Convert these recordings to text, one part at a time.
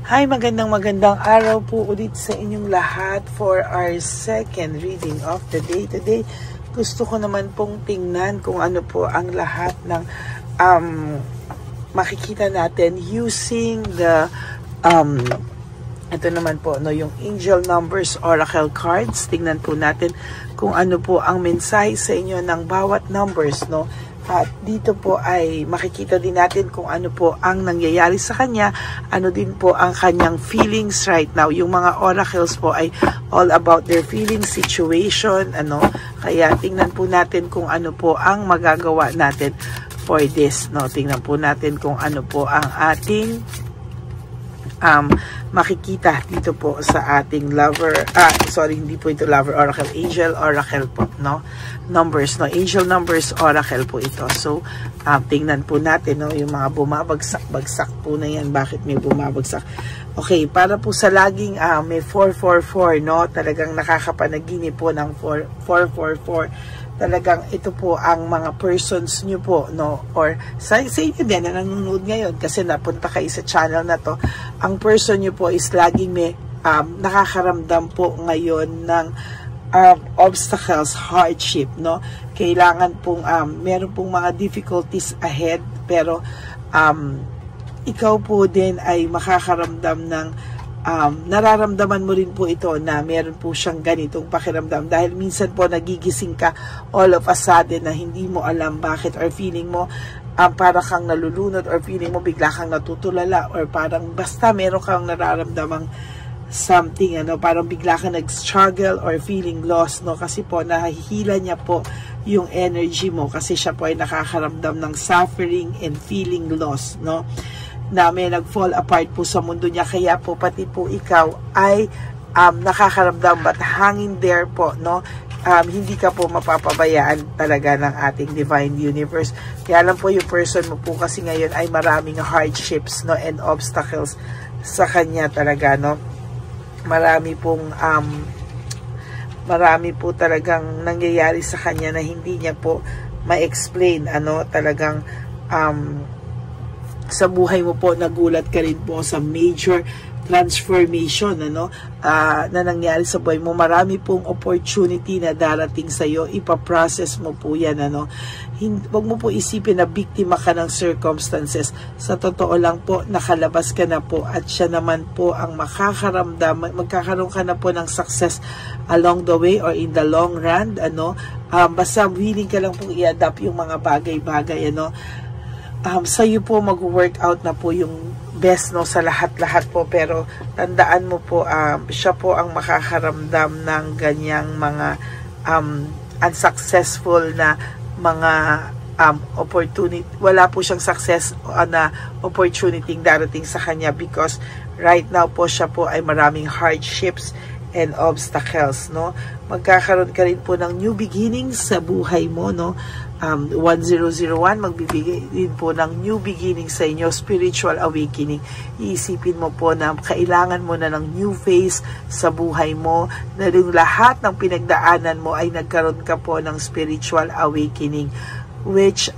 Hi, magandang araw po ulit sa inyong lahat for our second reading of the day. Today, gusto ko naman pong tingnan kung ano po ang lahat ng makikita natin using the ito naman po, no, yung Angel Numbers Oracle Cards. Tingnan po natin kung ano po ang mensahe sa inyo ng bawat numbers, no. At dito po ay makikita din natin kung ano po ang nangyayari sa kanya, ano din po ang kanyang feelings right now. Yung mga oracles po ay all about their feeling situation, ano. Kaya tingnan po natin kung ano po ang magagawa natin for this, no. Tingnan po natin kung ano po ang ating makikita dito po sa ating lover, hindi po ito lover oracle, angel oracle po, no, numbers, no, angel numbers oracle po ito. So tingnan po natin, no, yung mga bumabagsak po na yan, bakit may bumabagsak. Okay, para po sa laging may 444, no, talagang nakakapanaginip po ng 444. Talagang ito po ang mga persons nyo po, no, or sa inyo din na nanonood ngayon kasi napunta kayo sa channel na to. Ang person nyo po is laging may nakakaramdam po ngayon ng obstacles, hardship, no. Kailangan pong meron pong mga difficulties ahead, pero ikaw po din ay makakaramdam ng nararamdaman mo rin po ito na meron po siyang ganitong pakiramdam dahil minsan po nagigising ka all of a sudden na hindi mo alam bakit, or feeling mo para kang nalulunod, or feeling mo bigla kang natutulala, or parang basta meron kang nararamdamang something, ano, parang bigla kang nag-struggle or feeling lost, no, kasi po nahihila niya po yung energy mo kasi siya po ay nakakaramdam ng suffering and feeling lost, no, na may nag-fall apart po sa mundo niya. Kaya po pati po ikaw ay nakakaramdam, but hanging there po, no. Hindi ka po mapapabayaan talaga ng ating divine universe. Kaya lang po yung person mo po kasi ngayon ay maraming hardships, no, and obstacles sa kanya talaga, no. Marami po talagang nangyayari sa kanya na hindi niya po ma-explain, ano, talagang sa buhay mo po, nagulat ka rin po sa major transformation, ano, na nangyari sa buhay mo. Marami pong opportunity na darating sa iyo, ipaprocess mo po yan, ano. Huwag mo po isipin na biktima ka ng circumstances. Sa totoo lang po, nakalabas ka na po at siya naman po ang magkakaroon ka na po ng success along the way or in the long run, ano. Basta willing ka lang pong i-adapt yung mga bagay-bagay, ano. Sa iyo po mag-workout na po yung best, no, sa lahat-lahat po, pero tandaan mo po, siya po ang makakaramdam ng ganyang mga unsuccessful na mga opportunity. Wala po siyang success na opportunity darating sa kanya because right now po siya po ay maraming hardships and obstacles, no. Magkakaroon ka rin po ng new beginnings sa buhay mo, no. 1001 magbibigay din po ng new beginning sa inyo, spiritual awakening. Iisipin mo po na kailangan mo na ng new phase sa buhay mo, na rin lahat ng pinagdaanan mo ay nagkaroon ka po ng spiritual awakening, which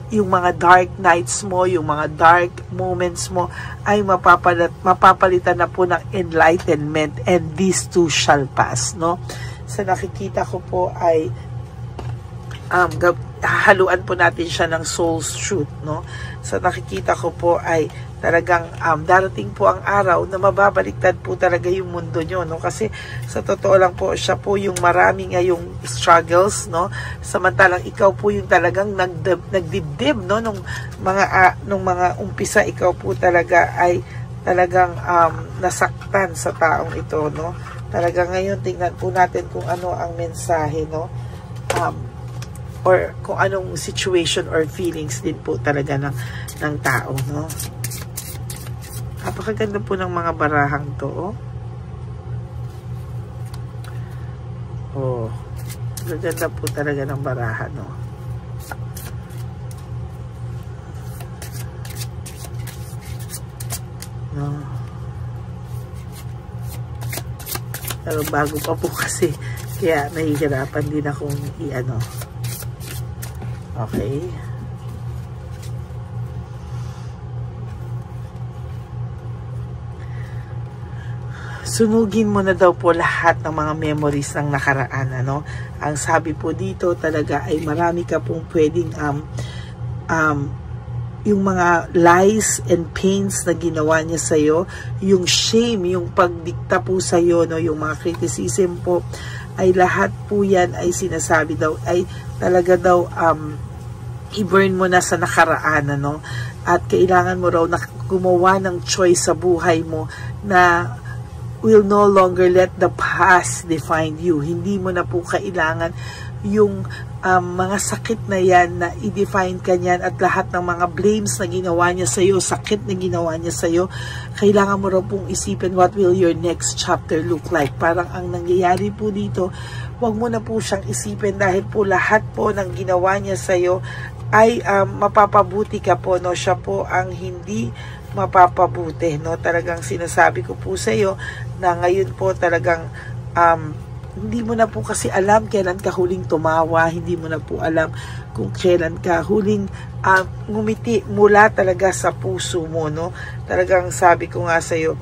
yung mga dark nights mo, yung mga dark moments mo ay mapapalitan na po ng enlightenment, and these too shall pass, no. Sa nakikita ko po ay haluan po natin siya ng soul's truth, no. Sa nakikita ko po ay talagang darating po ang araw na mababaliktad po talaga yung mundo nyo, no, kasi sa totoo lang po siya po yung marami ngayong struggles, no, samantalang ikaw po yung talagang nagdibdib, no, nung mga umpisa. Ikaw po talaga ay talagang nasaktan sa taong ito, no. Talagang ngayon tingnan po natin kung ano ang mensahe, no, or kung anong situation or feelings din po talaga ng tao, no. Napakaganda po ng mga barahang to, gaganda po talaga ng barahan, no. Pero bago pa po kasi, kaya nahihirapan din akong i-ano. Okay. sunugin mo na daw po lahat ng mga memories ng nakaraan, ano. Ang sabi po dito talaga ay marami ka pong pwedeng yung mga lies and pains na ginawa niya sa'yo, yung shame, yung pagdikta po sa'yo, no, yung mga criticism po, ay lahat po yan ay sinasabi daw, ay talaga daw i-burn mo na sa nakaraan, ano, at kailangan mo raw na gumawa ng choice sa buhay mo na will no longer let the past define you. Hindi mo na po kailangan yung mga sakit na yan na i-define ka niyan, at lahat ng mga blames na ginawa niya sa'yo, sakit na ginawa niya sa'yo, kailangan mo raw pong isipin what will your next chapter look like. Parang ang nangyayari po dito, wag mo na po siyang isipin dahil po lahat po ng ginawa niya sa'yo ay mapapabuti ka po, no? Siya po ang hindi mapapabuti, no? Talagang sinasabi ko po sa'yo na ngayon po talagang hindi mo na po kasi alam kailan ka huling tumawa, hindi mo na po alam kung kailan ka huling ngumiti mula talaga sa puso mo, no? Talagang sabi ko nga sa'yo,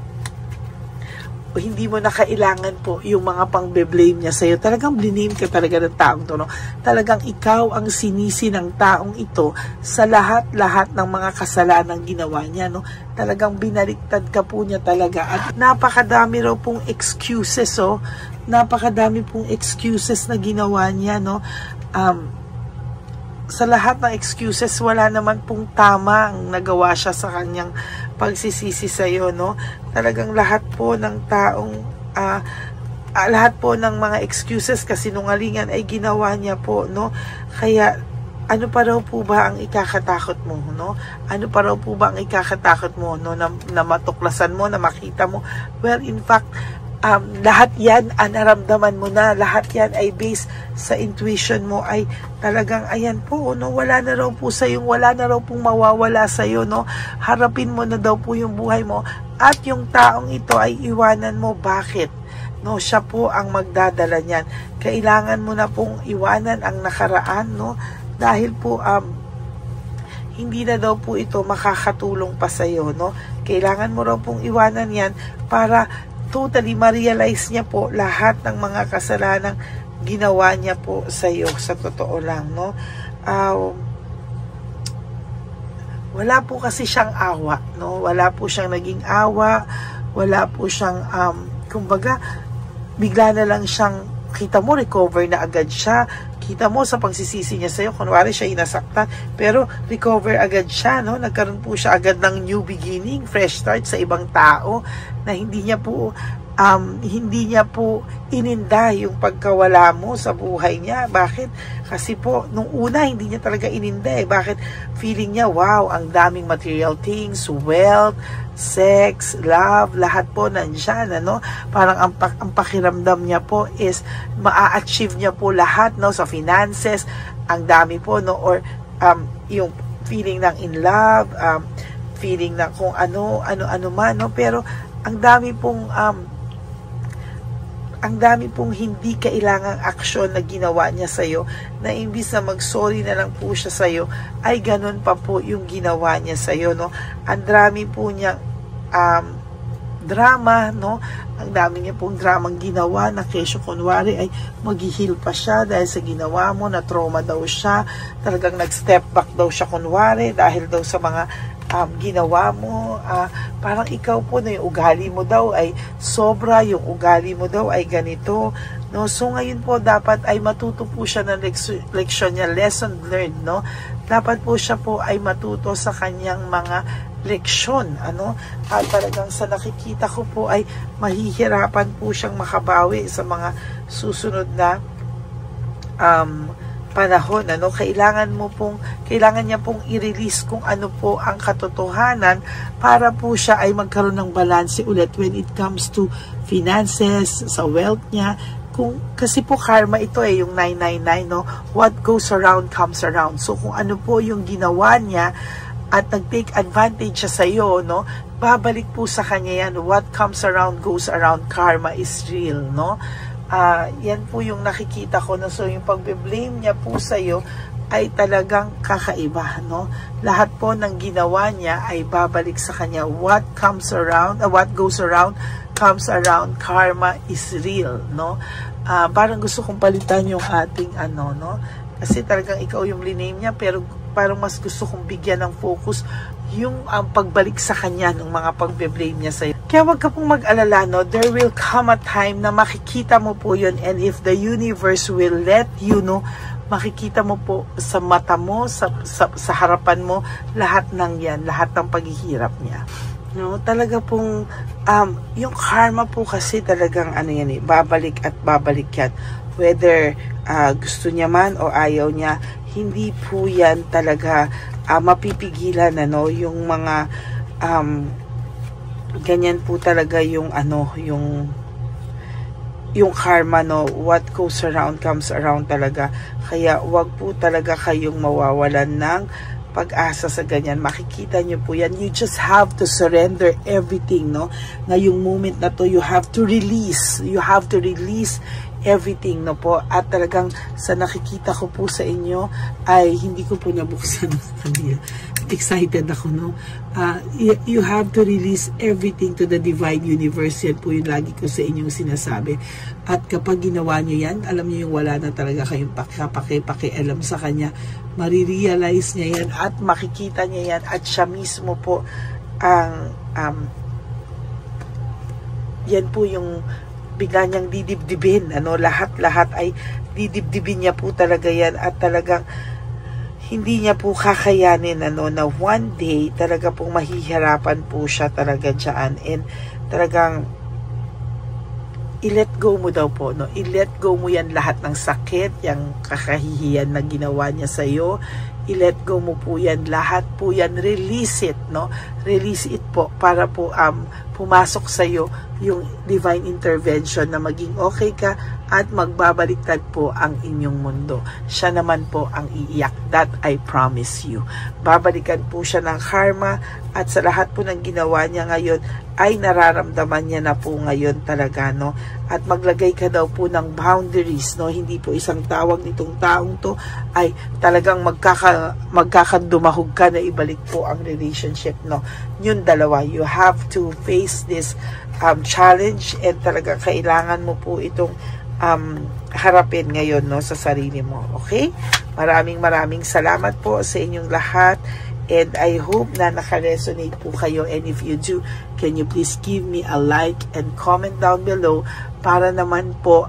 hindi mo na kailangan po yung mga pang-blame niya sa'yo. Talagang blame ka talaga ng taong to, no? Talagang ikaw ang sinisi ng taong ito sa lahat-lahat ng mga kasalanan ginawa niya, no? Talagang binaliktad ka po niya talaga. At napakadami raw pong excuses, oh. Napakadami pong excuses na ginawa niya, no? Sa lahat ng excuses, wala naman pong tama ang nagawa siya sa kanyang pagsisisi sa'yo, no? Talagang lahat po ng taong, lahat po ng mga excuses, kasinungalingan ay ginawa niya po, no? Kaya, ano pa raw po ba ang ikakatakot mo, no? Ano pa raw po ba ang ikakatakot mo, no? Na matuklasan mo, na makita mo? Well, in fact, lahat yan, naramdaman mo na, lahat yan ay based sa intuition mo, ay talagang, ayan po, no, wala na raw po sa'yo, wala na raw pong mawawala sa'yo, no, harapin mo na daw po yung buhay mo, at yung taong ito ay iwanan mo. Bakit? No, siya po ang magdadala niyan. Kailangan mo na pong iwanan ang nakaraan, no, dahil po, hindi na daw po ito makakatulong pa sa'yo, no, kailangan mo raw pong iwanan yan para totally ma-realize niya po lahat ng mga kasalanang ginawa niya po sa iyo, sa totoo lang, no? Wala po kasi siyang awa, no? Wala po siyang naging awa, wala po siyang, kumbaga, bigla na lang siyang, kita mo, recover na agad siya. Kita mo sa pagsisisi niya sa'yo, kunwari siya inasaktan, pero recover agad siya, no? Nagkaroon po siya agad ng new beginning, fresh start sa ibang tao, na hindi niya po ininda yung pagkawala mo sa buhay niya. Bakit? Kasi po, nung una, hindi niya talaga ininda, eh. Bakit? Feeling niya, wow, ang daming material things, wealth, sex, love, lahat po nandiyan, ano? Parang ang pakiramdam niya po is maa-achieve niya po lahat, no? Sa finances, ang dami po, no? Or yung feeling ng in love, feeling na kung ano man, no? Pero ang dami pong hindi kailangang aksyon na ginawa niya sa'yo, na imbis na mag-sorry na lang po siya sa'yo, ay ganun pa po yung ginawa niya sa'yo, no? Ang dami po niyang drama, no? Ang dami niya pong dramang ginawa, na kesyo kunwari ay mag-heal pa siya dahil sa ginawa mo, na trauma daw siya, talagang nag-step back daw siya kunwari dahil daw sa mga ginawa mo. Parang ikaw po, na yung ugali mo daw ay sobra, yung ugali mo daw ay ganito, no? So ngayon po dapat ay matuto po siya ng leksyon niya, lesson learned, no? Dapat po siya po ay matuto sa kanyang mga leksyon, ano? At talagang sa nakikita ko po ay mahihirapan po siyang makabawi sa mga susunod na panahon, ano? Kailangan niya pong i-release kung ano po ang katotohanan para po siya ay magkaroon ng balanse ulit when it comes to finances, sa wealth niya. Kasi po karma ito, yung 999, no? What goes around comes around. So kung ano po yung ginawa niya at nag-take advantage siya sa iyo, no? Babalik po sa kanya yan. What comes around goes around. Karma is real, no? Yan po yung nakikita ko, na so yung pagbe-blame niya po sa iyo ay talagang kakaiba, no? Lahat po ng ginawa niya ay babalik sa kanya. What comes around, what goes around comes around, karma is real, no? Parang gusto kong palitan yung ating ano, no? Kasi talagang ikaw yung liname niya, pero parang mas gusto kong bigyan ng focus yung pagbalik sa kanya ng mga pagbe-blame niya sa'yo. Kaya wag ka pong mag-alala, no? There will come a time na makikita mo po yun, and if the universe will let you know, makikita mo po sa mata mo, sa harapan mo, lahat ng yan, lahat ng paghihirap niya. No, talaga pong, yung karma po kasi talagang ano yan eh, babalik at babalik yan. Whether gusto niya man o ayaw niya, hindi po yan talaga mapipigilan, ano, yung mga, ganyan po talaga yung ano, yung karma, no, what goes around comes around talaga. Kaya wag po talaga kayong mawawalan ng pag-asa sa ganyan. Makikita nyo po yan. You just have to surrender everything, no? Ngayong moment na to, you have to release. You have to release everything, no po. At talagang sa nakikita ko po sa inyo ay hindi ko po nabuksan ng kanila. Excited ako, no? You have to release everything to the divine universe. Yan po yung lagi ko sa inyong sinasabi. At kapag ginawa nyo yan, alam nyo yung wala na talaga kayong pakialam sa kanya. Marirealize niya yan at makikita niya yan, at siya mismo po ang yan po yung bigla niyang didibdibin, ano, lahat ay didibdibin niya po talaga yan, at talagang hindi niya po kakayanin, ano, na one day talaga pong mahihirapan po siya talaga dyan, and talagang i-let go mo daw po, no? I-let go mo yan, lahat ng sakit, yung kakahihiyan na ginawa niya sa'yo. I-let go mo po yan, lahat po yan. Release it, no? Release it po para po pumasok sa'yo yung divine intervention na maging okay ka at magbabaliktad po ang inyong mundo. Siya naman po ang iiyak. That I promise you. Babalikan po siya ng karma, at sa lahat po ng ginawa niya ngayon ay nararamdaman niya na po ngayon talaga, no? At maglagay ka daw po ng boundaries, no? Hindi po isang tawag nitong taong to ay talagang magkakadumahog ka na ibalik po ang relationship, no? Yung dalawa, you have to face this challenge, and talaga kailangan mo po itong harapin ngayon, no, sa sarili mo. Okay? Maraming salamat po sa inyong lahat, and I hope na naka-resonate po kayo, and if you do, can you please give me a like and comment down below para naman po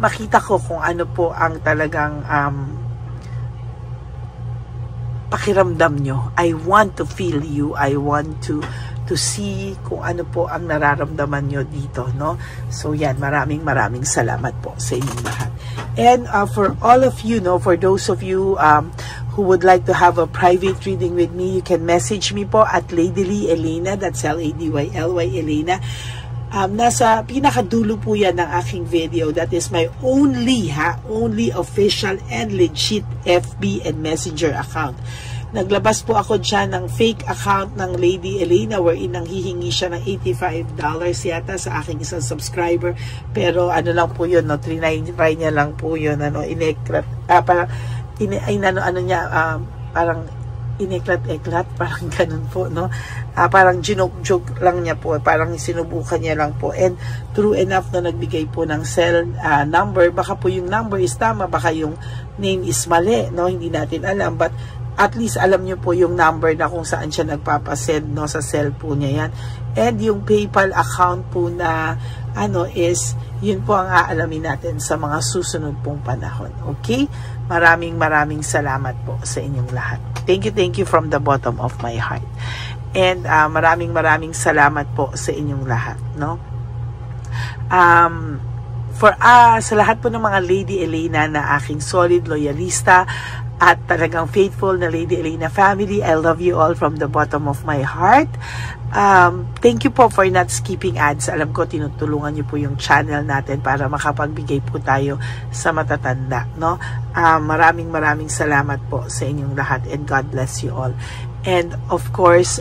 makita ko kung ano po ang talagang pakiramdam nyo. I want to feel you. I want to see kung ano po ang nararamdaman nyo dito, no? So yan, maraming salamat po sa inyong lahat. And for all of you, no, for those of you who would like to have a private reading with me, you can message me po at Ladyly Elena, that's Ladyly Elena. Nasa pinakadulo po yan ng aking video. That is my only official and legit FB and Messenger account. Naglabas po ako dyan ng fake account ng Lady Elena, wherein nang hihingi siya ng $85 yata sa aking isang subscriber. Pero ano lang po yun, no? Trinay niya lang po yun, ano, ineklat, parang parang ineklat-eklat, parang ganun po, no? Parang joke lang niya po, parang sinubukan niya lang po, and true enough na nagbigay po ng cell number. Baka po yung number is tama, baka yung name is mali, no? Hindi natin alam, but at least alam niyo po yung number na kung saan siya nagpapasend, no, sa cellphone niya yan. And yung PayPal account po na ano is, yun po ang aalamin natin sa mga susunod pong panahon. Okay? Maraming salamat po sa inyong lahat. Thank you from the bottom of my heart. And maraming salamat po sa inyong lahat, no? Sa lahat po ng mga Lady Elena na aking solid loyalista at talagang faithful na Lady Elena family, I love you all from the bottom of my heart. Thank you po for not skipping ads. Alam ko tinutulungan niyo po yung channel natin para makapagbigay po tayo sa matatanda, no? Maraming salamat po sa inyong lahat, and God bless you all. And of course,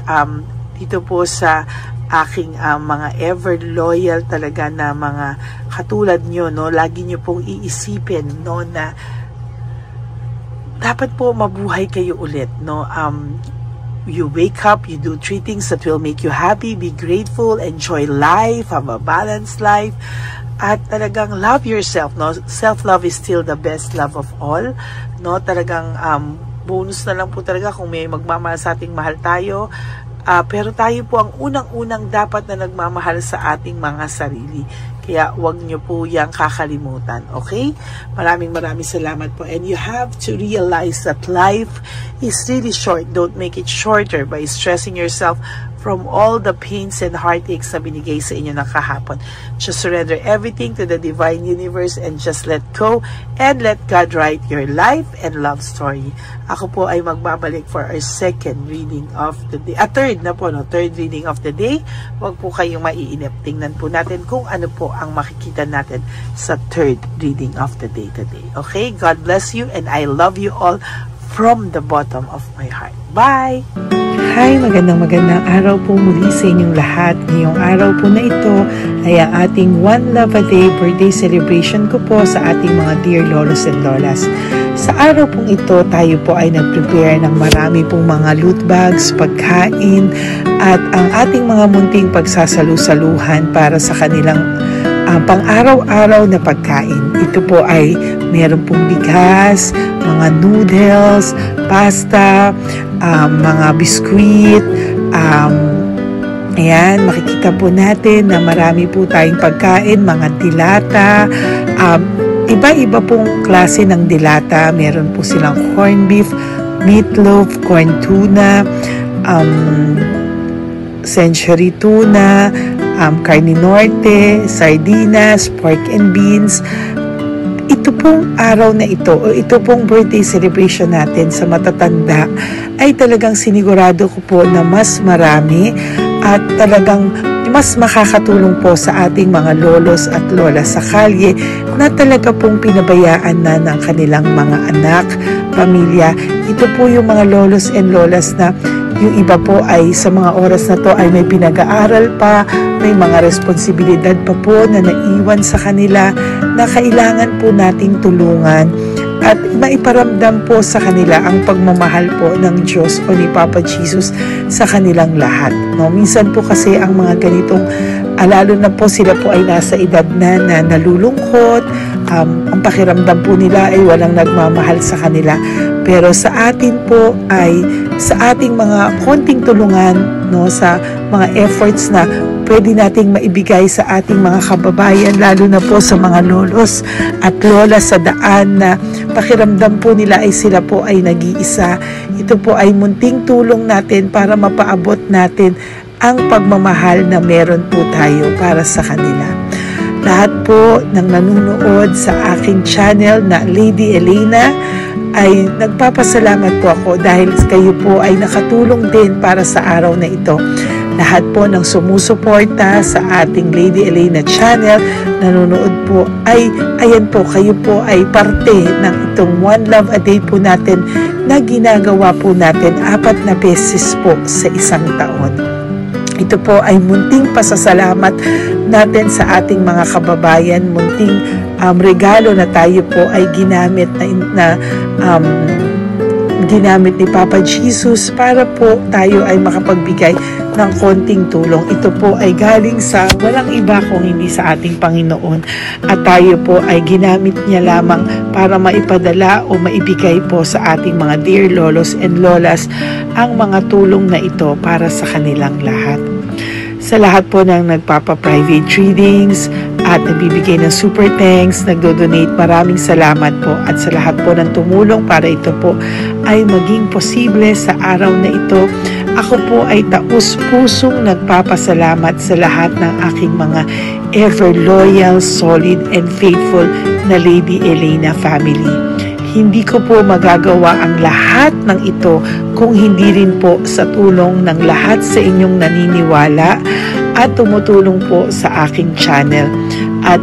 dito po sa aking mga ever loyal talaga na mga katulad nyo, no, lagi nyo pong iisipin, no, na dapat po mabuhay kayo ulit, no. you wake up, you do 3 things that will make you happy, be grateful, enjoy life, have a balanced life, at talagang love yourself, no? Self-love is still the best love of all, no? Talagang bonus na lang po talaga kung may magmamahal sa ating, mahal tayo. Pero tayo po ang unang-unang dapat na nagmamahal sa ating mga sarili. Kaya wag nyo po yang kakalimutan. Okay? Maraming salamat po. And you have to realize that life is really short. Don't make it shorter by stressing yourself from all the pains and heartaches na binigay sa inyo ng kahapon. Just surrender everything to the divine universe and just let go and let God write your life and love story. Ako po ay magbabalik for our second reading of the day. Third reading of the day. Huwag po kayong maiinip. Tingnan po natin kung ano po ang makikita natin sa third reading of the day today. Okay? God bless you and I love you all from the bottom of my heart. Bye! Hi! Magandang araw po muli sa inyong lahat. Ngayong araw po na ito ay ang ating One Love a Day birthday celebration ko po sa ating mga dear lolos and lolas. Sa araw pong ito, tayo po ay nag-prepare ng marami pong mga loot bags, pagkain, at ang ating mga munting pagsasalu-saluhan para sa kanilang pang-araw-araw na pagkain. Ito po ay meron pong bigas, mga noodles, pasta, mga biskuit, ayan, makikita po natin na marami po tayong pagkain, mga dilata, iba-iba pong klase ng dilata. Meron po silang corned beef, meatloaf, corn tuna, century tuna, carne norte, sardinas, pork and beans. Ito pong araw na ito, o ito pong birthday celebration natin sa matatanda, ay talagang sinigurado ko po na mas marami at talagang mas makakatulong po sa ating mga lolos at lola sa kalye na talaga pong pinabayaan na ng kanilang mga anak, pamilya. Ito po yung mga lolos and lolas na yung iba po ay sa mga oras na to ay may pinag-aaral pa, may mga responsibilidad pa po na naiwan sa kanila na kailangan po nating tulungan at maiparamdam po sa kanila ang pagmamahal po ng Diyos o ni Papa Jesus sa kanilang lahat. No? Minsan po kasi ang mga ganitong, lalo na po sila po ay nasa edad na nalulungkot, ang pakiramdam po nila ay walang nagmamahal sa kanila. Pero sa atin po ay sa ating mga konting tulungan, no, sa mga efforts na pwede nating maibigay sa ating mga kababayan, lalo na po sa mga lolos at lola sa daan na pakiramdam po nila ay sila po ay nag-iisa. Ito po ay munting tulong natin para mapaabot natin ang pagmamahal na meron po tayo para sa kanila. Lahat po ng nanonood sa aking channel na Lady Elena ay nagpapasalamat po ako dahil kayo po ay nakatulong din para sa araw na ito. Lahat po ng sumusuporta sa ating Lady Elena channel, nanonood po, ay ayan po, kayo po ay parte ng itong One Love a Day po natin na ginagawa po natin 4 na beses po sa isang taon. Ito po ay munting pasasalamat natin sa ating mga kababayan, munting regalo na tayo po ay ginamit ginamit ni Papa Jesus para po tayo ay makapagbigay ng konting tulong. Ito po ay galing sa walang iba kung hindi sa ating Panginoon at tayo po ay ginamit niya lamang para maipadala o maibigay po sa ating mga dear lolos and lolas ang mga tulong na ito para sa kanilang lahat. Sa lahat po ng nagpapa-private readings at nagbibigay ng super thanks, nagdo-donate, maraming salamat po. At sa lahat po ng tumulong para ito po ay maging posible sa araw na ito, ako po ay taus-pusong nagpapasalamat sa lahat ng aking mga ever loyal, solid, and faithful na Lady Elena family. Hindi ko po magagawa ang lahat ng ito kung hindi rin po sa tulong ng lahat sa inyong naniniwala at tumutulong po sa aking channel. At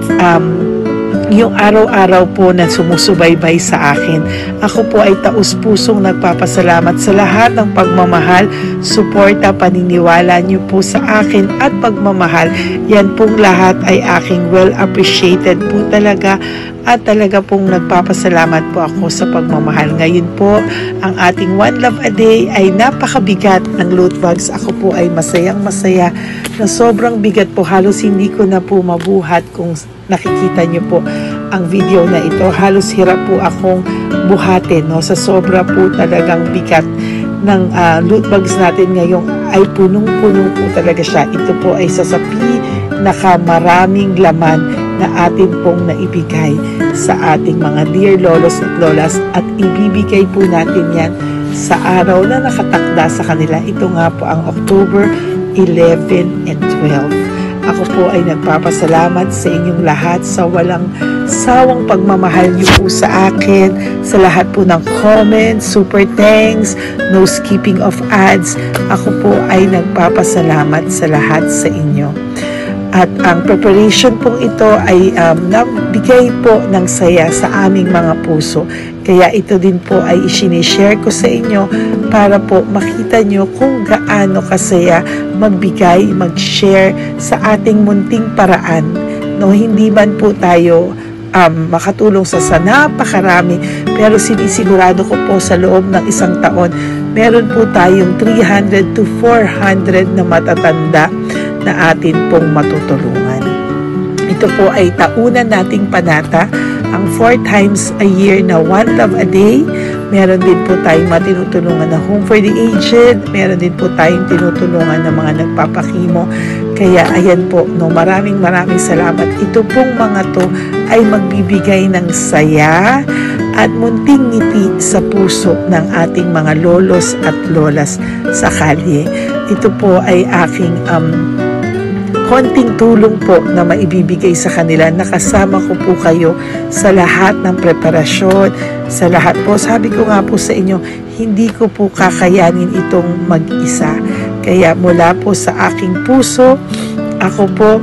yung araw-araw po na sumusubaybay sa akin, ako po ay taus-pusong nagpapasalamat sa lahat ng pagmamahal, suporta, paniniwala niyo po sa akin at pagmamahal. Yan pong lahat ay aking well appreciated po talaga at talaga pong nagpapasalamat po ako sa pagmamahal. Ngayon po, ang ating One Love a Day ay napakabigat ng loot bags. Ako po ay masayang masaya na sobrang bigat po. Halos hindi ko na po mabuhat kung nakikita nyo po ang video na ito. Halos hirap po akong buhatin, no? Sa sobra po talagang bigat ng loot bags natin ngayong ay punong-puno po talaga siya. Ito po ay sasapi nakamaraming laman na atin pong naibigay sa ating mga dear lolos at lolas, at ibibigay po natin yan sa araw na nakatakda sa kanila. Ito nga po ang October 11 and 12. Ako po ay nagpapasalamat sa inyong lahat sa walang sawang pagmamahal niyo po sa akin, sa lahat po ng comments, super thanks, no skipping of ads. Ako po ay nagpapasalamat sa lahat sa inyo. At ang preparation pong ito ay nabigay po ng saya sa aming mga puso. Kaya ito din po ay isinishare ko sa inyo para po makita nyo kung gaano kasaya magbigay, mag-share sa ating munting paraan. No, hindi man po tayo makatulong sa napakarami, pero sinisigurado ko po sa loob ng isang taon, meron po tayong 300 to 400 na matatanda na atin pong matutulungan. Ito po ay taunan nating panata, ang 4 times a year na One Love a Day. Meron din po tayong matinutulungan na Home for the Aged. Meron din po tayong tinutulungan ng mga nagpapakimo. Kaya ayan po, no, maraming salamat. Ito pong mga to ay magbibigay ng saya at munting ngiti sa puso ng ating mga lolos at lolas sa kalye. Ito po ay aking konting tulong po na maibibigay sa kanila. Nakasama ko po kayo sa lahat ng preparasyon, sa lahat po. Sabi ko nga po sa inyo, hindi ko po kakayanin itong mag-isa. Kaya mula po sa aking puso, ako po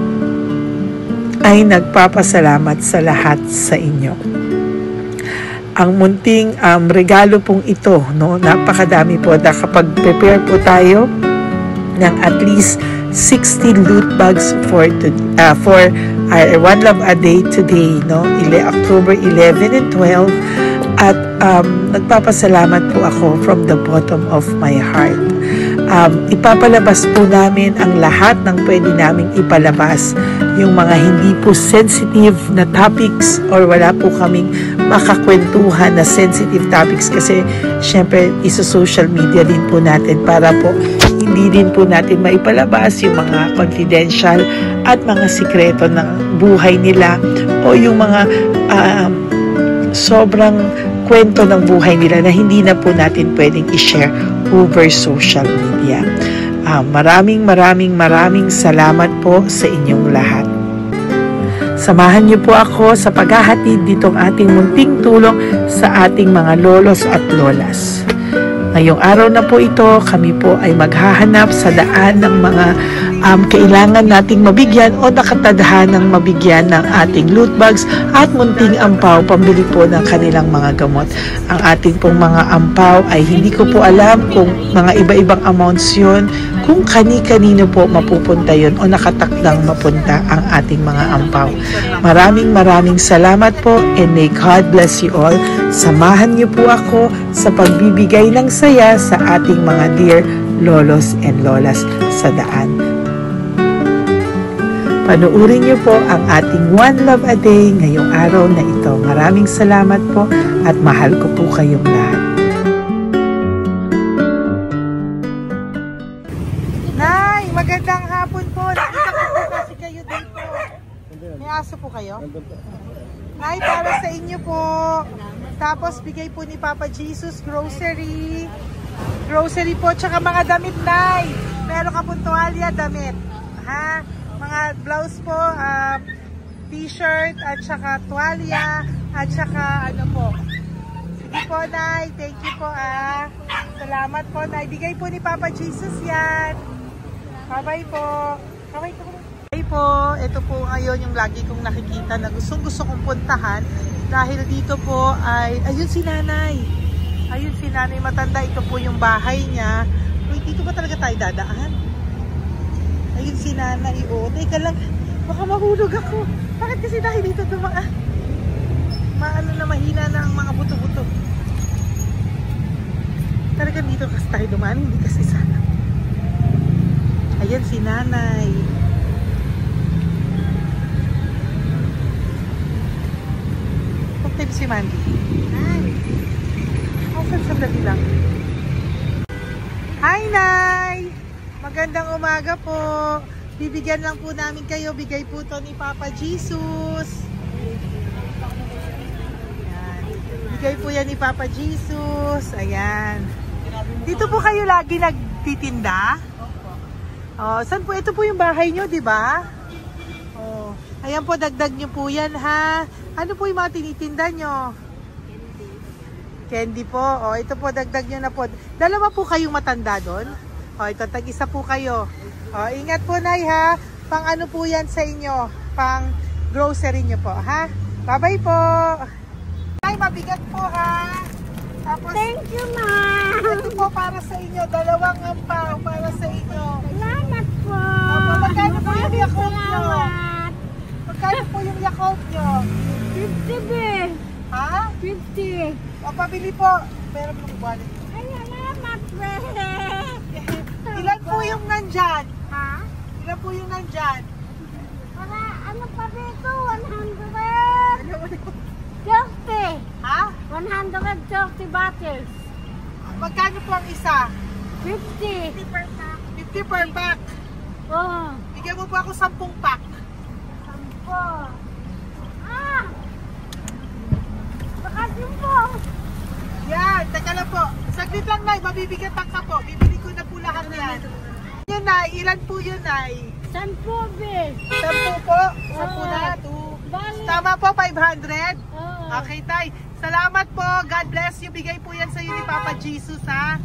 ay nagpapasalamat sa lahat sa inyo. Ang munting regalo pong ito, no, napakadami po. Kapag prepare po tayo ng at least 16 loot bags for our One Love a Day today, no? October 11 and 12. At nagpapasalamat po ako from the bottom of my heart. Ipapalabas po namin ang lahat ng pwede naming ipalabas. Yung mga hindi po sensitive na topics, or wala po kaming makakwentuhan na sensitive topics, kasi syempre isa-social media din po natin para po hindi din po natin maipalabas yung mga confidential at mga sikreto ng buhay nila, o yung mga sobrang kwento ng buhay nila na hindi na po natin pwedeng i-share over social media. Maraming salamat po sa inyong lahat. Samahan niyo po ako sa paghahatid ditong ating munting tulong sa ating mga lolos at lolas. Ngayong araw na po ito, kami po ay maghahanap sa daan ng mga kailangan nating mabigyan o nakatadhanang mabigyan ng ating loot bags at munting ampaw pambili po ng kanilang mga gamot. Ang ating pong mga ampaw ay hindi ko po alam kung mga iba-ibang amounts yun, kung kani-kanino po mapupunta yun o nakatakdang mapunta ang ating mga ampaw. Maraming salamat po, and may God bless you all. Samahan niyo po ako sa pagbibigay ng saya sa ating mga dear lolos and lolas sa daan. Panuurin niyo po ang ating One Love a Day ngayong araw na ito. Maraming salamat po at mahal ko po kayong lahat. Nay, magandang hapon po. Nakita ko po kasi kayo dito. May aso po kayo? Nay, para sa inyo po. Tapos bigay po ni Papa Jesus grocery. Grocery po, tsaka mga damit, Nay. Meron ka pong tuwalya, damit. Ha? Mga blouse po, t-shirt, at saka tuwalya, at saka ano po. Sige po, Nay. Thank you po, Salamat po, Nay. Bigay po ni Papa Jesus yan. Bye-bye po. Bye-bye po. Bye po. Ito po ngayon yung lagi kong nakikita na gusto kong puntahan. Dahil dito po ay, ayun si Nanay. Ayun si Nanay matanda. Ito po yung bahay niya. Uy, dito ba talaga tayo dadaan? Ayun si Nanay. Oo, teka lang. Baka mahulog ako. Bakit kasi tayo dito dumaan? maano na mahina na ang mga buto-buto. Talagang dito kasi tayo dumaan, hindi kasi sana. Ayan si nanay. Pagtip si Mandy. Hi. Asan sandali lang. Hi, Nay! Magandang umaga po. Bibigyan lang po namin kayo. Bigay po to ni Papa Jesus. Ayan. Bigay po yan ni Papa Jesus. Ayan. Dito po kayo lagi nagtitinda? Oh, saan po? Ito po yung bahay nyo, di ba? Oh. Ayan po, dagdag nyo po yan, ha? Ano po yung mga tinitinda nyo? Candy po. O, ito po, dagdag nyo na po. Dalawa po kayong matanda doon. O, ito, tag-isa po kayo. O, ingat po, Nay, ha? Pang ano po yan sa inyo? Pang grocery nyo po, ha? Bye-bye po. Nay, mabigat po, ha? Tapos, Thank you, ma'am. ito po para sa inyo. Dalawang ampaw para sa inyo. Salamat po. Opo, magkano po yung Yakult nyo? Salamat. Magkano po yung Yakult nyo? 50 be. Ha? 50. O, pabili po. Meron pong wallet. Ay, salamat, be. Ilan po yung nandyan? Ha? Ilan po yung nandyan? Para, ano pa dito? 130. Ha? 130 bottles. Magkano po ang isa? 50. 50 per pack. Oh. Bigyan mo po ako 10 pack. Sampo. Ah! Bakasin po. Yan, teka lang po. Saglit lang, Nay. Mabibigatan ka po. Bibili ko na po lahat yan. Yan, Nay. Ilan po yun, Nay? Sampo, be. 10 po. 10 na. 2. Bali. Tama po, 500. Oh. Okay, Tay. Salamat po. God bless you. Bigay po yan sa iyo ni Papa Jesus, ha?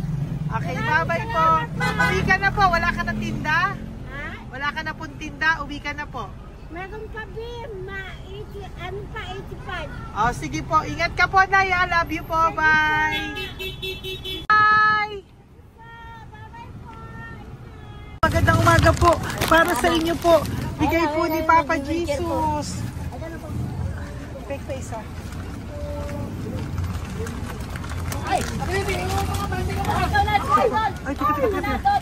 Okay, bye-bye po. Uwi ka na po. Wala ka na tinda? Ha? Wala ka na pong tinda. Uwi ka na po. Meron pa din, ano pa, 85. Oh, sige po. Ingat ka po, Nay. I love you po. Bye. Bye. Magandang umaga po. Para sa inyo po. Bigay po ni Papa Jesus. Fake face, ha? Ay, teka.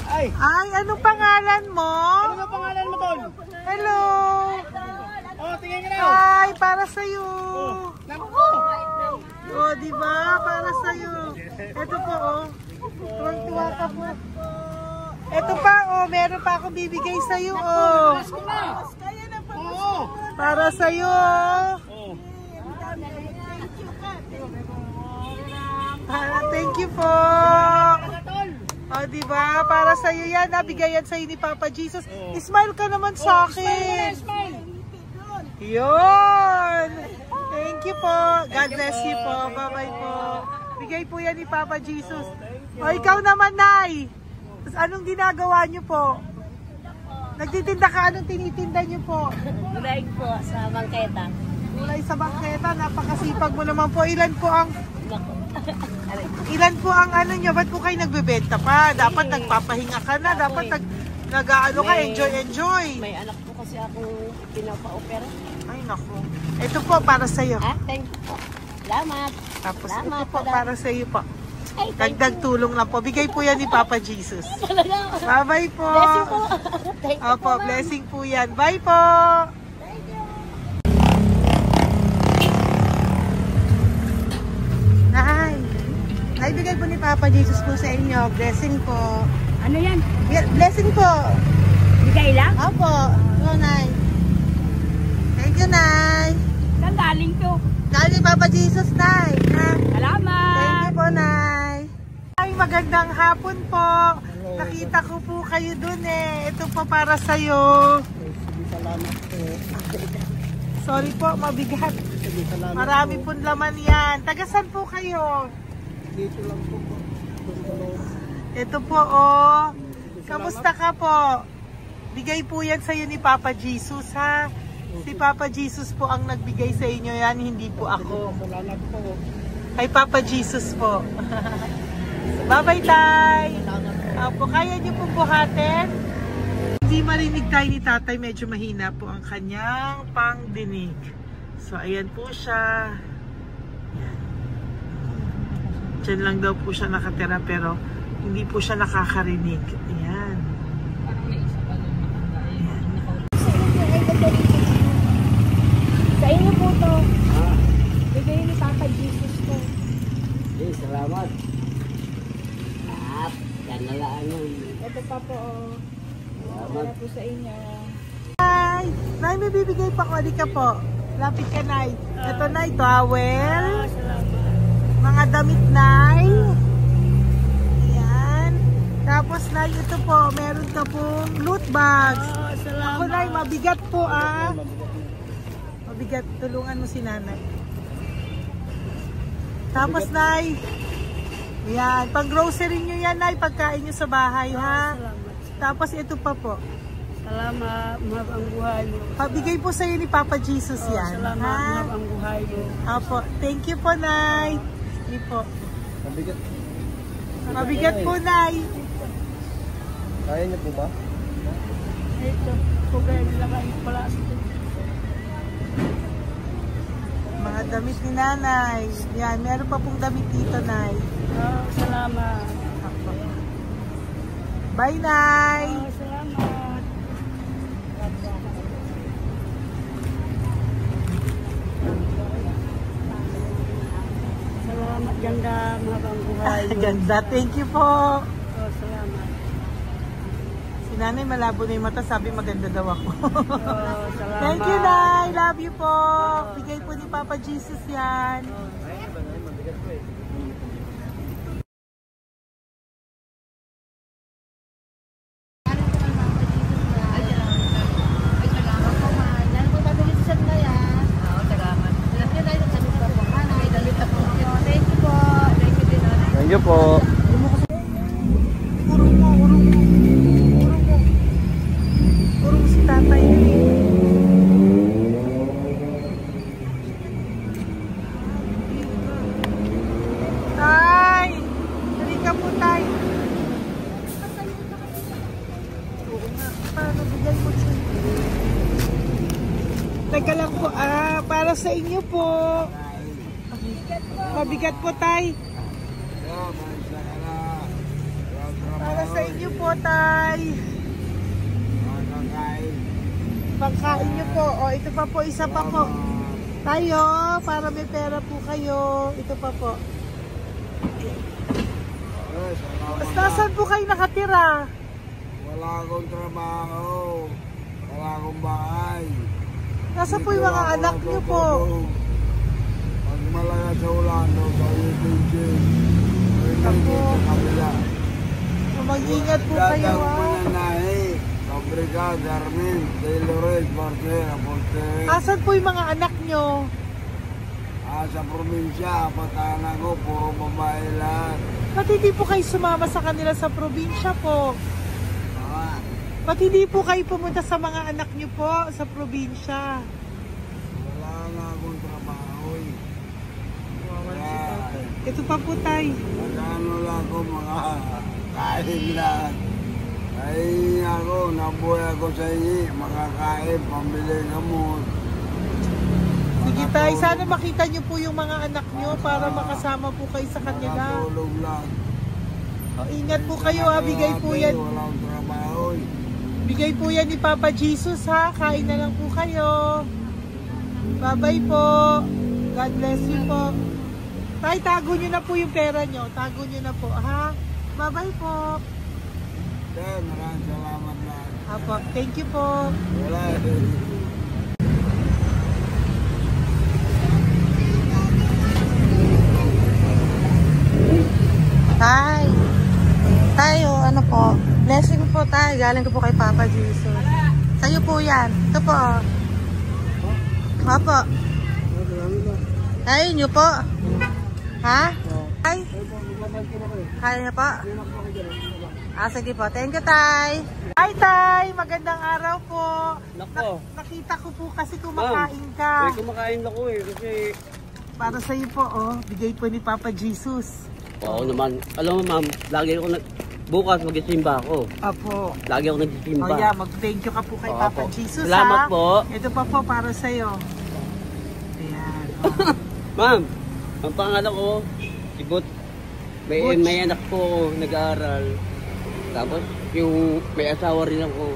Ay, anong pangalan mo? Ano pangalan mo, Tol? Hello. Oh, tingin ka na. Hi, para sa'yo. Naku! Oh, di ba? Para sa'yo. Ito po, oh. Tuwang-tuwa ka po. Ito pa, oh. Meron pa akong bibigay sa'yo, oh. Oo! Para sa'yo. Oh. Thank you po. Oh, di ba? Para sa'yo yan. Nabigay yan sa'yo ni Papa Jesus. Smile ka naman sa akin. Yun. Thank you po. God bless you po. Bye-bye po. Bigay po yan ni Papa Jesus. O, ikaw naman, Nay. Anong ginagawa niyo po? Nagtitinda ka? Anong tinitinda niyo po? Gulay po sa bangketa. Gulay sa bangketa. Napakasipag mo naman po. Ilan po ang ano nyo? Ba't po kayo nagbebenta pa? Dapat nagpapahinga ka na. Dapat nag-ano ka, enjoy. May anak po kasi akong pinapa-opera. Ay, naku. Ito po, para sa'yo. Ah, thank you po. Salamat. Tapos Salamat, ito po, Dad. para sa'yo po. Ay, thank Dagdag tulong lang po. Bigay po yan ni Papa Jesus. Talaga. Bye-bye po. Blessing po. Thank you Opo, po, ma'am. blessing po yan. Bye po. Thank you. Nay. Naibigay po ni Papa Jesus po sa inyo. Blessing po. Ano yan? Blessing po. Bigay lang? Opo. Ito, Nay. Thank you, Nay. Saan galing to? Dahil ni Papa Jesus, Nay. Ha? Salamat. Thank you po, Nay. Ay, magandang hapon po. Nakita ko po kayo dun eh. Ito po para sa'yo. Salamat po. Sorry po, mabigat. Salamat Marami pong laman yan. Tagasan po kayo? Dito lang po po. Ito po, oh. Kamusta ka po? Bigay po yan sa'yo ni Papa Jesus, ha? Si Papa Jesus po ang nagbigay sa inyo yan, hindi po ako. Salamat po. Kay Papa Jesus po. Bye-bye, Tay. Opo, kaya niyo pong buhatin? Hindi marinig tayo ni Tatay, medyo mahina po ang kanyang pangdinig. So, ayan po siya. Diyan lang daw po siya nakatira pero hindi po siya nakakarinig. Ayan. Sa inyo po to. Bigay ni Papa Jesus to. Eh, salamat. Yan na lang yun. Ito pa po. Para po sa inyo. Nay! Nay, may bibigay pa ko. Adi ka po. Lapit ka, Nay. Ito, Nay, towel. Mga damit, Nay. Ayan. Tapos, Nay, ito po. Meron ka pong loot bags. Ako, Nay, mabigat po, ah. Mabigat. Tulungan mo si Nanay. Tapos, Nay. Ayan. Pang grocery nyo yan, Nay. Pagkain nyo sa bahay, ha? Tapos, ito pa po. Salamat, mahabang buhay mo. Pabigay po sa'yo ni Papa Jesus yan. Salamat, ha? mahabang buhay mo. Apo. Thank you po, Nay. Hindi po. Mabigat. Mabigat po, Nay. Kaya niyo po ba? Ito, kugay nila kayo pala. Mga damit ni Nanay. Yan, meron pa pong damit dito, Nay. Salamat. Apo. Bye, Nay. Salamat. Salamat, ganda, mahabang buhay mo. Ganda. Thank you po. Salamat. Si Nanay malabo na yung mata. Sabi maganda daw ako. Salamat. Thank you, Nay. Love you po. Bigay po ni Papa Jesus yan. Mabigat po eh. Thank you po. Urong mo, urong mo. Urong mo. Urong si tatay. Tay! Halika po, Tay. Oo nga. Paano bigay mo siya? Teka lang po. Para sa inyo po. Mabigat po, Tay. Para sa inyo po, Tay. Pagkain nyo po. O, ito pa po, isa pa po. Tayo, para may pera po kayo. Ito pa po. Nasaan po kayo nakatira? Wala akong trabaho. Wala akong bahay. Nasaan po yung mga anak nyo po? Pag malaya sa ulan, sa UPG. Ako. Sa kabila. Mag-ingat po kayo, Datang ha? Mananahi, Fabrika, Garmin, Taylorist, Barcera, Portere. Asan po yung mga anak nyo? Sa probinsya, patanan ko, puro babae lahat. Ba't hindi po kayo sumama sa kanila sa probinsya po? Ah, Ba't hindi po kayo pumunta sa mga anak nyo po sa probinsya? wala nga akong trabaho eh. Ito pa po, Tay. Magkano lang ako mga kain lang. Ay ako, nabuhay ako sa inyo, makakain, pambili gamot. Sige, Tay. Sana makita nyo po yung mga anak nyo para makasama po kayo sa kanila. Makatulog lang. O, ingat po kayo, ha. Bigay po yan. Wala akong trabaho eh. Bigay po yan ni Papa Jesus, ha. Kain na lang po kayo. Bye-bye po. God bless you po. Tay, tago nyo na po yung pera nyo. Tago nyo na po, ha. Bye-bye po. Maraming salamat na. Apo, thank you po. Wala eh. Tay. Tayo, ano po? Blessing po tayo. Galing ko po kay Papa Jesus. Sa'yo po yan. Ito po. Apo. Tayo nyo po. Ha? Tay? Kaya niyo po? Sige po. Thank you, Tay. Hi, Tay. Magandang araw po. Nako. Nakita ko po kasi kumakain ka. Kumakain ako eh, kasi... Para sa'yo po, oh. Bigay po ni Papa Jesus. Oo naman. Alam mo ma'am, lagi ako bukas magsisimba ako. Apo. Lagi ako nagsisimba. Oh yeah, mag-thank you ka po kay Oo, Papa po. Jesus, Salamat ha? po. Ito pa po para sa'yo. Ayan. Oh. Ma'am, ang pangalan ko, si May anak ko, nag-aaral. Tapos, yung may asawa rin ako.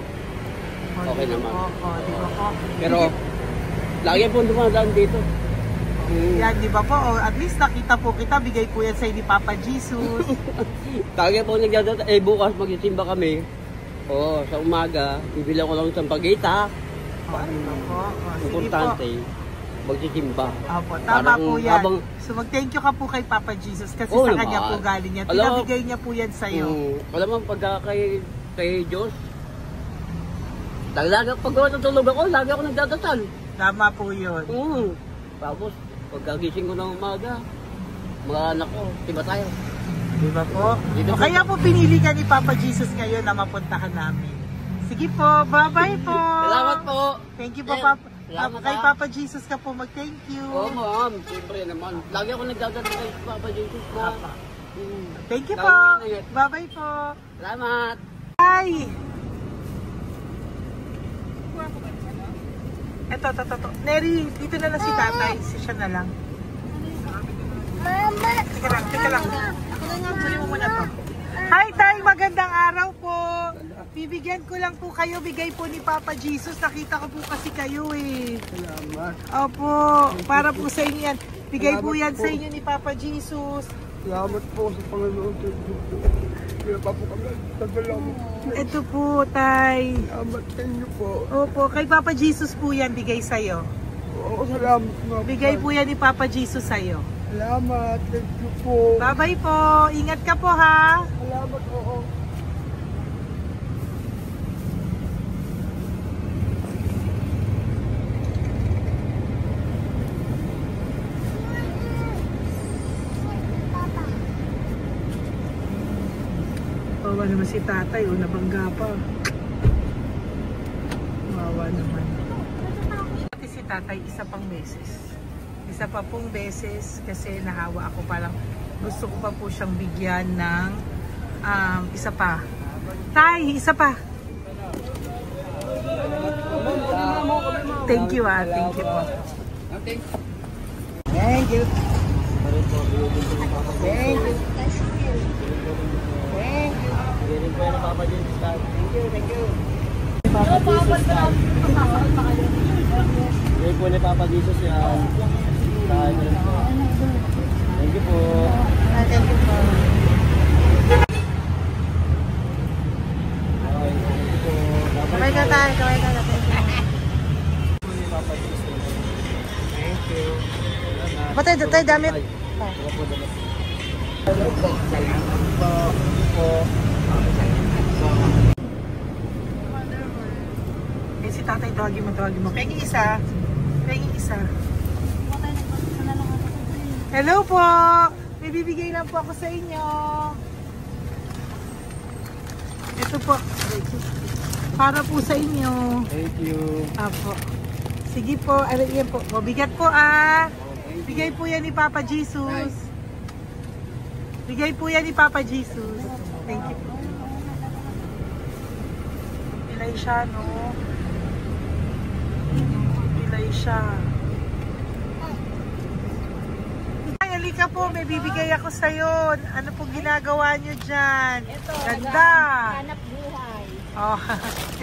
Okay naman. Di ba po? Pero, lagi po dumadaan dito. Yan, di ba po? At least nakita po kita, bigay po yan sa ni Papa Jesus. Lagi po nagdadaan. Bukas magsisimba kami. Sa umaga, bibilang ko lang ng sampagita. Di ba po? Importante, magsisimba. Opo, tama po yan. So mag-thank you ka po kay Papa Jesus kasi sa kanya po galing yan. Pinabigay niya po yan sa'yo. Alam mo, pagka kay Diyos, pag natulog ako, lagi ako nagdadasal. Tama po yun. Tapos, pagkagising ko ng umaga, mga anak ko, diba tayo? Diba po? Kaya po pinili ka ni Papa Jesus ngayon na mapuntahan namin. Sige po, bye-bye po. Salamat po. Thank you po, Papa. Kay Papa Jesus ka po mag-thank you. Ma'am. Siyempre naman. Lagi ako nagdadala kay Papa Jesus na. Thank you po. Bye-bye po. Salamat. Bye. Ito. Neri, dito na lang si tatay. Siya na lang. Mama. Teka lang. Tuloy mo muna to. Hi, tay. Magandang araw po. Bibigyan ko lang po kayo. Bigay po ni Papa Jesus. Nakita ko po kasi kayo eh. Salamat. Opo. Para po sa inyo yan. Bigay po yan sa inyo ni Papa Jesus. Salamat po sa Panginoon. Kaya pa po kami. Salamat. Ito po, tay. Salamat sa inyo po. Opo. Kay Papa Jesus po yan. Bigay sa'yo. Salamat po. Bigay po yan ni Papa Jesus sa'yo. Salamat. Thank you po. Bye-bye po. Ingat ka po ha. Salamat po. Wawa naman si tatay, nabangga pa. Wawa naman. Pati si tatay, isa pang beses. Isa pa pong beses kasi nahawa ako, parang gusto ko pa po siyang bigyan ng isa pa. Tay, isa pa. Thank you thank you po. Thank you. Thank you. Thank you. Bigay po ni Papa Jesus yan. Thank you po. Thank you po. Kamay ka tayo, kamay ka natin. Thank you. Batay, tayo damit. Si tatay, tawagin mo. Pengi isa. Hello po! May bibigay lang po ako sa inyo. Ito po. Para po sa inyo. Thank you. Apo. Sige po. Yan po. Mabigat po Bigay po yan ni Papa Jesus. Bigay po yan ni Papa Jesus. Thank you po. Pilay siya, no? Pilay siya. Ay, halika po. May bibigay ako sa'yo. Ano po ginagawa nyo dyan? Ito, ganda. Hanap buhay. Oh,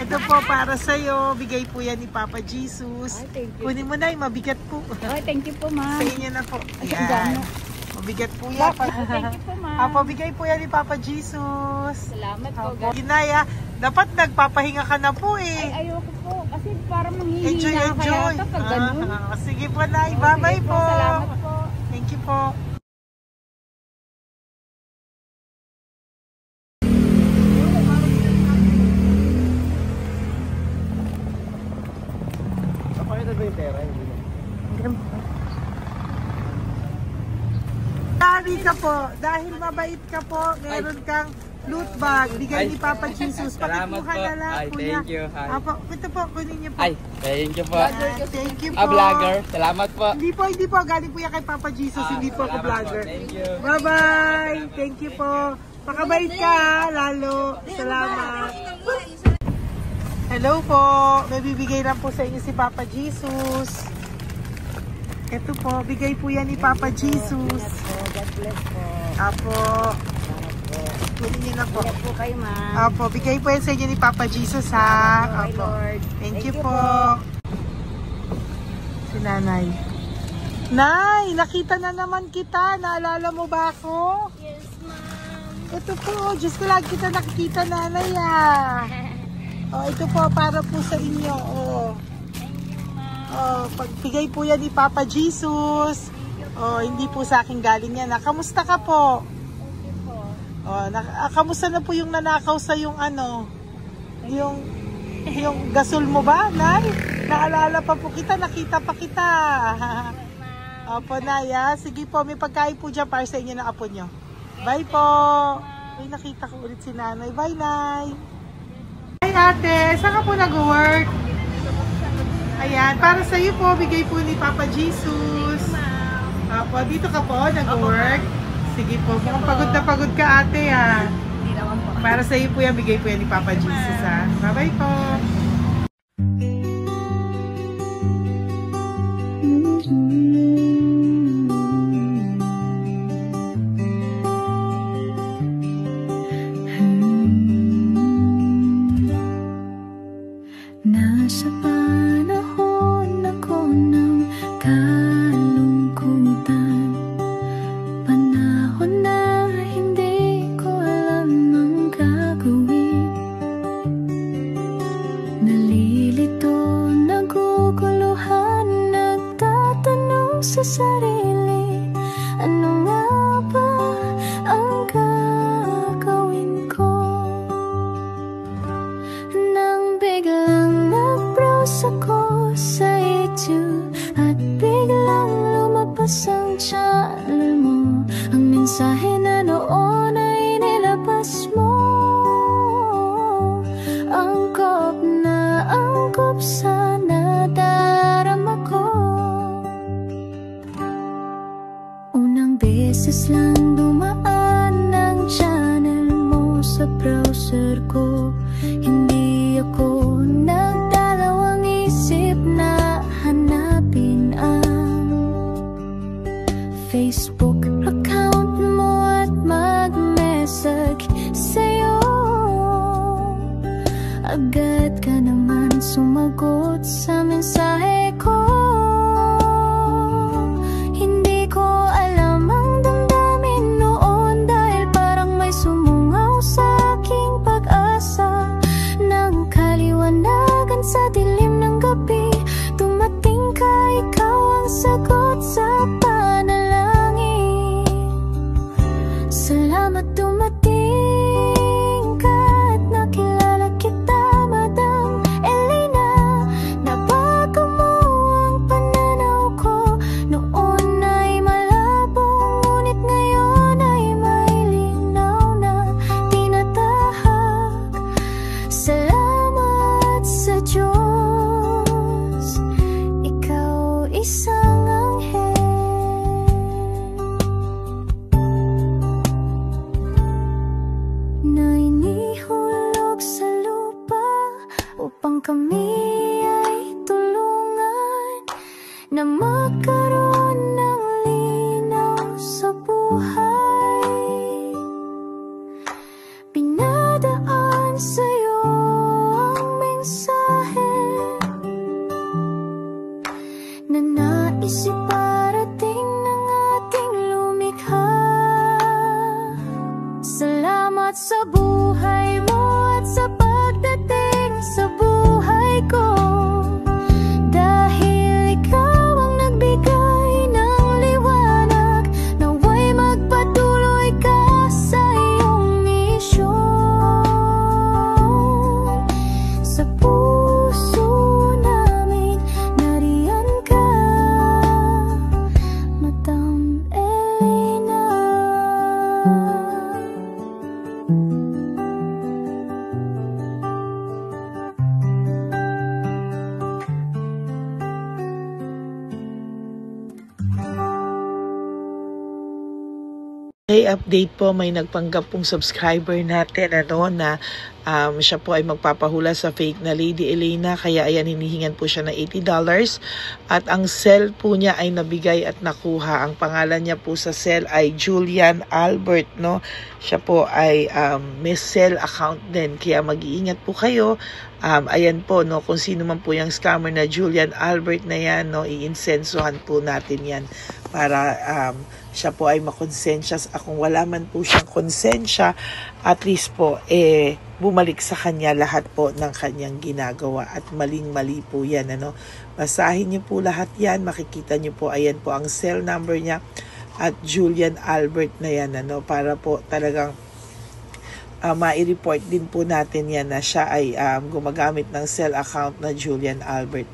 ito po para sa'yo. Bigay po yan ni Papa Jesus. Ay, thank you. Kunin mo na, mabigat po. Ay, thank you po, ma'am. Sa inyo na po. Ay, Ayan. Mabigat po yan. Thank you po, ma'am. Apo, bigay po yan ni Papa Jesus. Salamat po. Apo. Ginaya, dapat nagpapahinga ka na po eh. Ay, ayoko po. Kasi parang manghihina Enjoy. kaya ito pag ganun. Sige po, Nay. Bye-bye Sige po. Salamat po. Thank you po. Pakita ba yung pera? Dahil ka po, dahil mabait ka po, meron kang loot bag. Bigay ni Papa Jesus. Pakikuha na lang po niya. Thank you. Apo, ito po, kunin niyo po. Ay, thank you po. Thank you po. Vlogger. Salamat po. Hindi po. Galing po yan kay Papa Jesus. Hindi po ako Salamat vlogger. po. Thank you. Bye-bye. Thank you po. Pakabait ka, lalo. Salamat. Hello po. May bibigay lang po sa inyo si Papa Jesus. Ito po, bigay po yan ni Papa Jesus. God bless po. Apo. Kunin niyo na po. Ingat po kayo, ma'am. Apo, bigay po yan sa inyo ni Papa Jesus, ha? My Apo. Lord. Thank you po. Si Nanay. Nay, nakita na naman kita. Naalala mo ba ako? Yes, ma'am. Ito po, Diyos ko lagi kita nakikita, Nanay, ah. Oh, ito po, para po sa inyo, oh. Oh, pagbigay po yan ni Papa Jesus. Oh, hindi po sa akin galing yan. Kamusta ka po? Okay po. Oh, kamusta na po yung nanakaw sa yung ano? Yung gasol mo ba, Nay? Naalala pa po kita, nakita pa kita. Opo, Nay, ah. Sige po, may pagkain po dyan para sa inyo ng apo nyo. Bye po. Ay, nakita ko ulit si Nanay. Bye, Nay. Hi, ate. Saan ka po nag-work? Ayan, para sa iyo po, bigay po ni Papa Jesus. Apo, dito ka po, nag-work. Sige po, mukhang pagod na pagod ka, ate, ha. Hindi naman po. Para sa iyo po yan, bigay po yan ni Papa Jesus, ha. Bye-bye po. Nasa panahon ako ng kalungkutan, panahon na hindi ko alam ang gagawin. Nalilito, naguguluhan, nagtatanong sa sarili, ano nga ba ang gagawin ko? Nang biglang nag-browse ako sa YouTube at biglang lumabas ang channel mo, ang mensahe na noon ay nilabas mo. Angkop sa nadarama ko. Unang beses lang dumaan ang channel mo sa browser ko. Hindi ako nagdalawang isip na hanapin ang Facebook account mo at mag-message sa'yo. Agad ka naman sumagot sa mensahe ko. Hindi ko alam ang damdamin noon, dahil parang may sumungaw sa aking pag-asa. Nang kaliwanagan sa dilim ng gabi, dumating ka, ikaw ang sagot sa panalangin. Salamat dumating ka at nakilala kita, Madam Elena. Nabago mo ang pananaw ko. Noon ay malabo, ngunit ngayon ay may linaw na tinatahak. Salamat sa Diyos, ikaw isang anghel. Na inihulog sa lupa upang kami ay tulungan na magkaroon ng linaw sa buhay. Pinadaan sa'yo ang mensahe na nais iparating ng ating lumikha. Salamat sa buhay mo at sa pagdating sa buhay ko, dahil ikaw ang nagbigay ng liwanag. Naway magpatuloy ka sa iyong misyon. Sa puso namin nariyan ka, Madam Elena. Hey, update po, may nagpanggap pong subscriber natin na Siya po ay magpapahula sa fake na Lady Elena, kaya ayan, hinihingan po siya ng $80 at ang cell po niya ay nabigay at nakuha. Ang pangalan niya po sa cell ay Julian Albert, no? Siya po ay may cell account din, kaya mag-iingat po kayo. Ayan po, no, kung sino man po yung scammer na Julian Albert na yan, no, iinsensuhan po natin yan para siya po ay makonsensya. Kung wala man po siyang konsensya, at least po bumalik sa kanya lahat po ng kanyang ginagawa, at maling-mali po yan, ano. Basahin niyo po lahat yan, makikita niyo po, ayan po ang cell number niya at Julian Albert na yan, ano, para po talagang ma-report din po natin yan na siya ay gumagamit ng cell account na Julian Albert.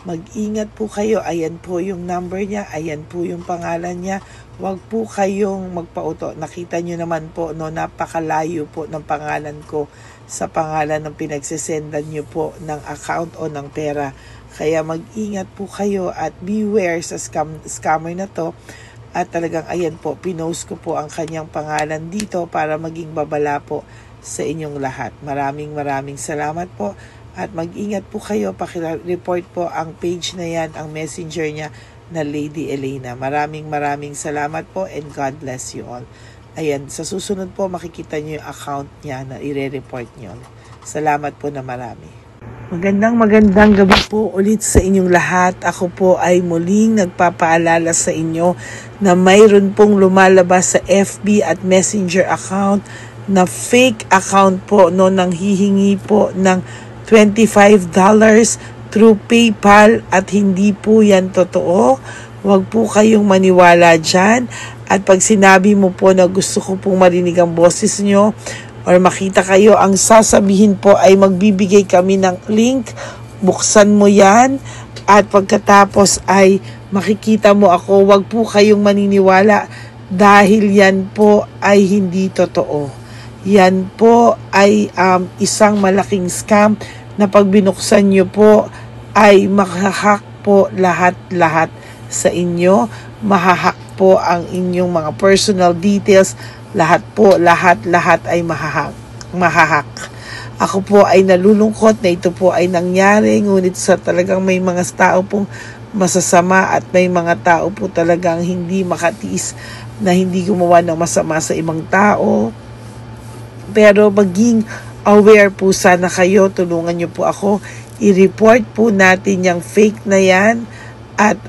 Mag-ingat po kayo. Ayan po yung number niya. Ayan po yung pangalan niya. Huwag po kayong magpauto. Nakita nyo naman po, no, napakalayo po ng pangalan ko sa pangalan ng pinagsisendan nyo po ng account o ng pera. Kaya mag-ingat po kayo at beware sa scammer na to. At talagang ayan po, pinost ko po ang kanyang pangalan dito para maging babala po sa inyong lahat. Maraming salamat po. At mag-ingat po kayo, pakireport po ang page na yan, ang messenger niya na Lady Elena. Maraming salamat po and God bless you all. Ayan, sa susunod po makikita niyo yung account niya na i-report niyo. Salamat po na marami. Magandang gabi po ulit sa inyong lahat. Ako po ay muling nagpapaalala sa inyo na mayroon pong lumalabas sa FB at Messenger account na fake account po, no, nang hihingi po ng $25 through PayPal at hindi po yan totoo. Huwag po kayong maniwala dyan. At pag sinabi mo po na gusto ko pong marinig ang boses nyo or makita kayo, ang sasabihin po ay magbibigay kami ng link. Buksan mo yan at pagkatapos ay makikita mo ako. Huwag po kayong maniniwala dahil yan po ay hindi totoo. Yan po ay isang malaking scam na pag binuksan nyo po ay mahahack po lahat sa inyo. Mahahack po ang inyong mga personal details. Lahat ay mahahack. Ako po ay nalulungkot na ito po ay nangyari, ngunit sa talagang may mga tao pong masasama at may mga tao po talagang hindi makatiis na hindi gumawa ng masama sa ibang tao. Pero maging aware po sana kayo. Tulungan nyo po ako. I-report po natin yung fake na yan at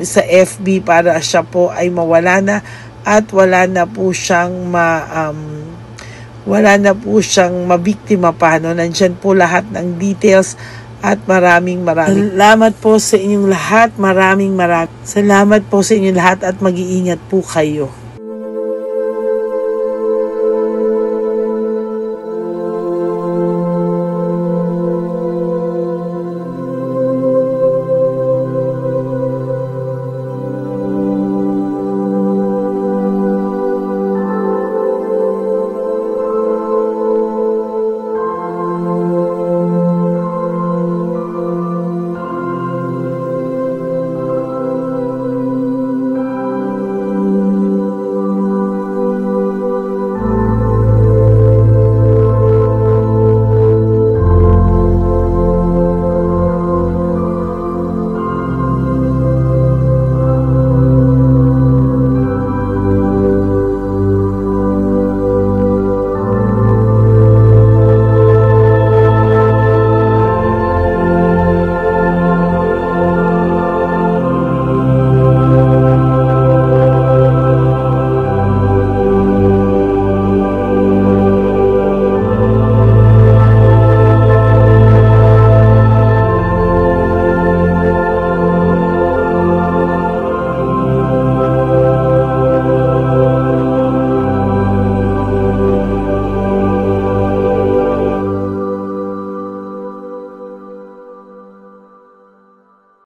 sa FB para siya po ay mawala na at wala na po siyang mabiktima pa, no? Nandyan po lahat ng details at maraming salamat po sa inyong lahat. Maraming salamat po sa inyong lahat at mag-iingat po kayo.